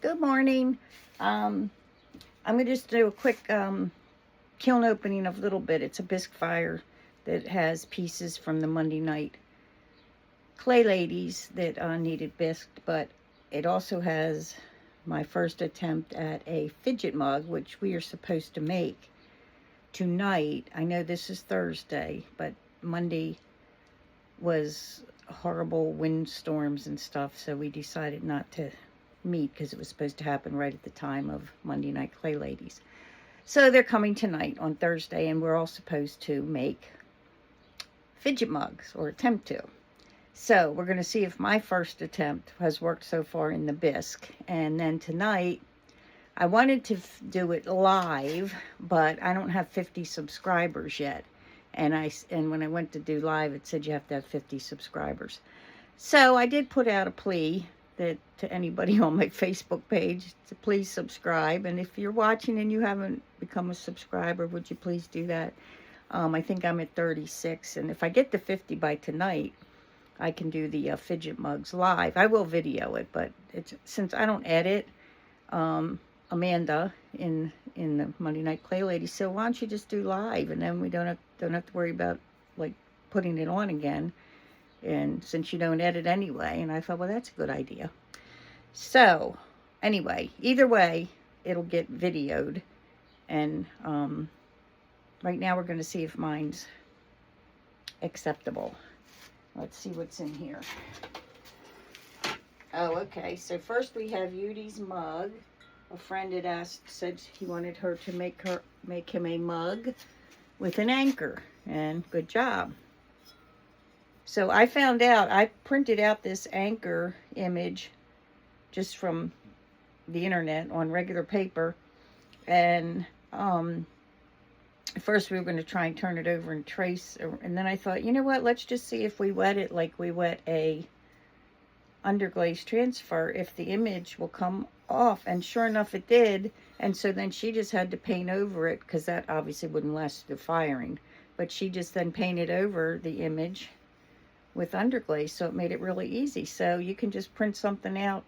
Good morning. I'm going to just do a quick kiln opening of a little bit. It's a bisque fire that has pieces from the Monday Night ClayLadies that needed bisqued, but it also has my first attempt at a fidget mug, which we are supposed to make tonight. I know this is Thursday, but Monday was horrible windstorms and stuff, so we decided not to meet because it was supposed to happen right at the time of Monday Night ClayLadies. So they're coming tonight on Thursday, and we're all supposed to make fidget mugs, or attempt to. So we're going to see if my first attempt has worked so far in the bisque. And then tonight, I wanted to do it live, but I don't have 50 subscribers yet. And when I went to do live, it said you have to have 50 subscribers. So I did put out a plea that to anybody on my Facebook page to please subscribe. And if you're watching and you haven't become a subscriber, would you please do that? I think I'm at 36, and if I get to 50 by tonight, I can do the fidget mugs live. I will video it, but since I don't edit Amanda in the Monday Night ClayLadies, so why don't you just do live, and then we don't have to worry about like putting it on again. And since you don't edit anyway, and I thought, well, that's a good idea. So anyway, either way, it'll get videoed. And right now we're going to see if mine's acceptable. Let's see what's in here. Oh, okay. So first we have Yudi's mug. A friend had said he wanted her to make him a mug with an anchor. And good job. So I found out, I printed out this anchor image just from the internet on regular paper. And at first we were going to try and turn it over and trace. And then I thought, you know what, let's just see if we wet it like we wet a underglaze transfer, if the image will come off. And sure enough, it did. And so then she just had to paint over it, because that obviously wouldn't last through firing. But she just then painted over the image with underglaze, so it made it really easy. So you can just print something out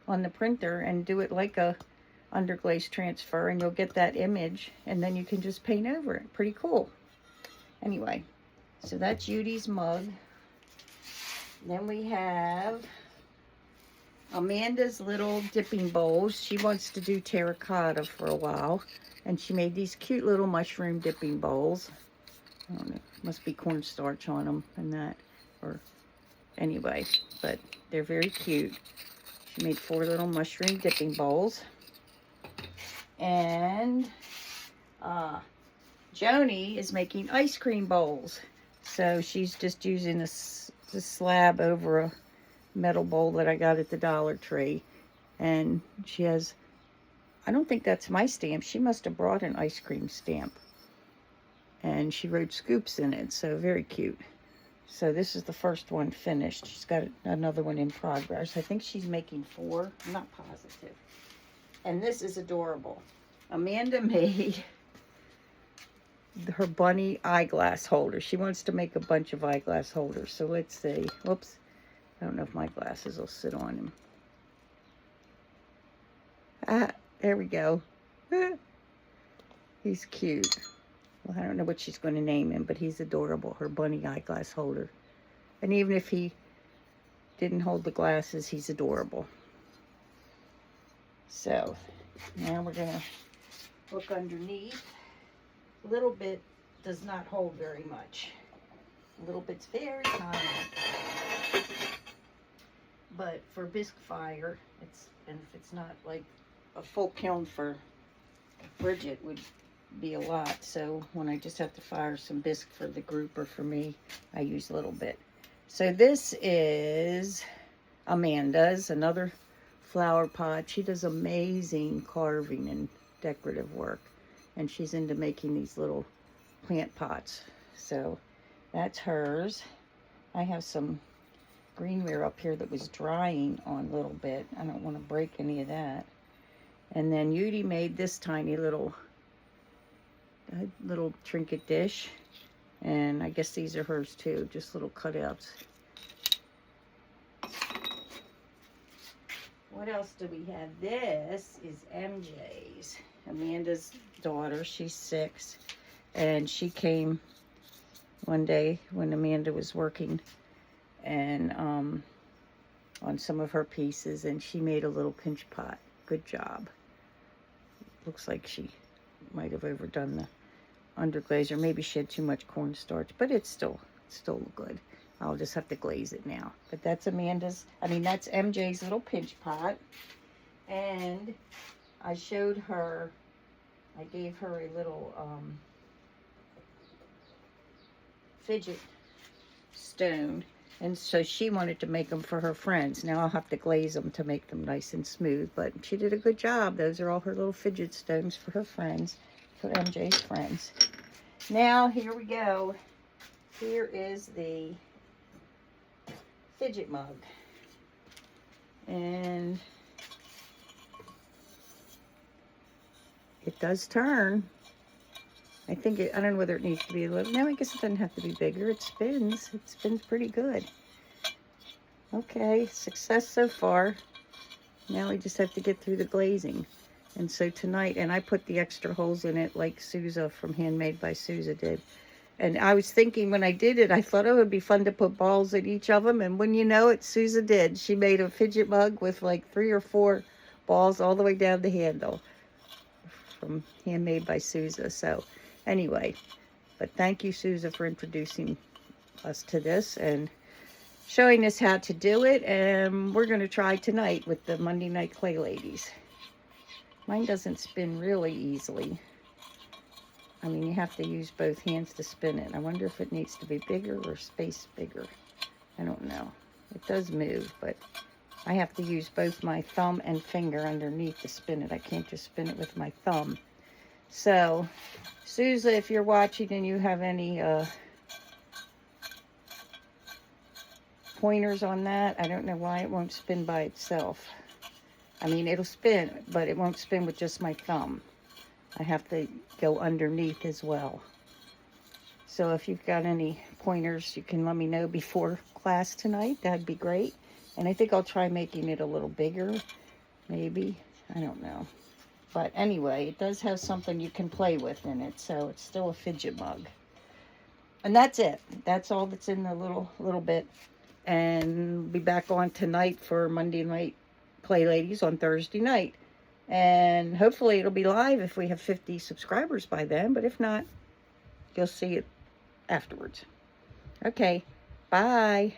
on the printer and do it like a underglaze transfer, and you'll get that image, and then you can just paint over it. Pretty cool. Anyway, so that's Yudi's mug. Then we have Amanda's little dipping bowls. She wants to do terracotta for a while, and she made these cute little mushroom dipping bowls. I don't know, must be cornstarch on them and that. Or anyway, but they're very cute. She made 4 little mushroom dipping bowls. And Joni is making ice cream bowls. So she's just using this slab over a metal bowl that I got at the Dollar Tree. And she has, I don't think that's my stamp. She must have brought an ice cream stamp. And she wrote scoops in it, so very cute. So this is the first one finished. She's got another one in progress. I think she's making 4. I'm not positive. And this is adorable. Amanda made her bunny eyeglass holder. She wants to make a bunch of eyeglass holders. So let's see. Whoops. I don't know if my glasses will sit on him. Ah, there we go. He's cute. Well, I don't know what she's going to name him, but he's adorable. Her bunny eyeglass holder. And even if he didn't hold the glasses, he's adorable. So, now we're going to look underneath. A little bit does not hold very much. A little bit's very tiny. But for bisque fire, and if it's not like a full kiln for Bridget would be a lot. So when I just have to fire some bisque for the group or for me, I use a little bit. So this is Amanda's, another flower pot. She does amazing carving and decorative work, and she's into making these little plant pots. So that's hers. I have some greenware up here that was drying on a little bit. I don't want to break any of that. And then Yudi made this tiny little trinket dish, and I guess these are hers too, just little cutouts. What else do we have? This is MJ's, Amanda's daughter. She's 6, and she came one day when Amanda was working and on some of her pieces, and she made a little pinch pot. Good job. Looks like she might have overdone the underglaze, or maybe she had too much cornstarch, but it's still good. I'll just have to glaze it now. But that's that's MJ's little pinch pot. And I showed her, I gave her a little fidget stone, and so she wanted to make them for her friends. Now I'll have to glaze them to make them nice and smooth, but she did a good job. Those are all her little fidget stones for her friends, for MJ's friends. Now here we go. Here is the fidget mug, and it does turn. I don't know whether it needs to be a little, no, I guess it doesn't have to be bigger. It spins pretty good. Okay, success so far. Now we just have to get through the glazing. And so tonight, and I put the extra holes in it like Sousa from Handmade by Sousa did. And I was thinking when I did it, I thought, oh, it would be fun to put balls in each of them. And when you know it, Sousa did. She made a fidget mug with like 3 or 4 balls all the way down the handle from Handmade by Sousa. So anyway, but thank you, Sousa, for introducing us to this and showing us how to do it. And we're going to try tonight with the Monday Night ClayLadies. Mine doesn't spin really easily. I mean, you have to use both hands to spin it. I wonder if it needs to be bigger or spaced bigger. I don't know. It does move, but I have to use both my thumb and finger underneath to spin it. I can't just spin it with my thumb. So, Sousa, if you're watching and you have any pointers on that, I don't know why it won't spin by itself. I mean, it'll spin, but it won't spin with just my thumb. I have to go underneath as well. So if you've got any pointers, you can let me know before class tonight. That'd be great. And I think I'll try making it a little bigger, maybe. I don't know. But anyway, it does have something you can play with in it, so it's still a fidget mug. And that's it. That's all that's in the little bit. And we'll be back on tonight for Monday Night ClayLadies on Thursday night. And hopefully it'll be live if we have 50 subscribers by then. But if not, you'll see it afterwards. Okay, bye.